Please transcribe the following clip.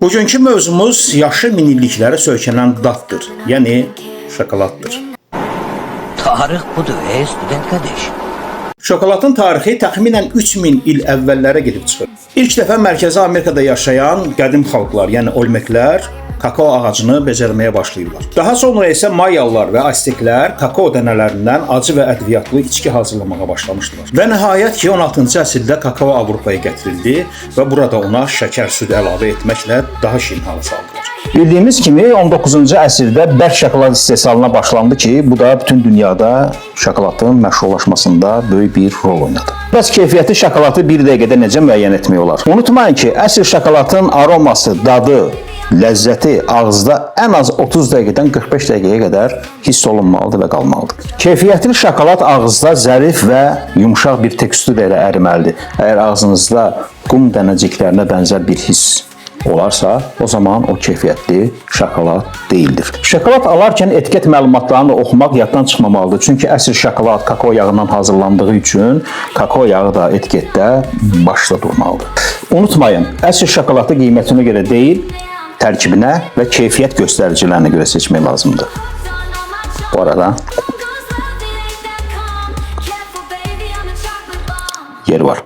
Bugünkü mövzumuz yaşı minilliklərə söykənən daddır, yəni şokoladdır. Tarix budur, student qardaş. Şokoladın tarixi təxminən 3000 il əvvəllərə gedib çıxır. İlk dəfə Mərkəzi Amerikada yaşayan qədim xalqlar, yəni olmeklər kakao ağacını becərməyə başlayırlar. Daha sonra isə Mayalılar və Azteklər kakao dənələrindən acı və ədviyyatlı içki hazırlamağa başlamışdılar. Və nəhayət ki, 16-cı əsrdə kakao Avropaya gətirildi və burada ona şəkər, süd əlavə etməklə daha şirin hala saldılar. Bildiyimiz kimi 19-cu əsrdə bərk şokolad istehsalına başlandı ki, bu da bütün dünyada şokoladın məşhurlaşmasında böyük bir rol oynadı. Bəs keyfiyyətli şokoladı bir dəqiqədə necə müəyyən etmək olar? Unutmayın ki, əsl şokoladın aroması, dadı, ləzzəti ağızda ən az 30 dəqiqədən 45 dəqiqəyə qədər hiss olunmalıdır və qalmalıdır. Keyfiyyətli şokolad ağızda zərif və yumşaq bir tekstur ilə əriməlidir. Əgər ağzınızda qum dənəciklərinə bənzər bir hiss olarsa, o zaman o keyfiyyətli şokolad deyildir. Şokolad alarkən etiket məlumatlarını oxumaq yaddan çıxmamalıdır. Çünki əsl şokolad kakao yağından hazırlandığı üçün kakao yağı da etiketdə başda durmalıdır. Unutmayın, əsl şokoladı qiymətinə görə deyil, tərkibinə və keyfiyyət göstəricilərinə görə seçmək lazımdır. Bu arada yer var.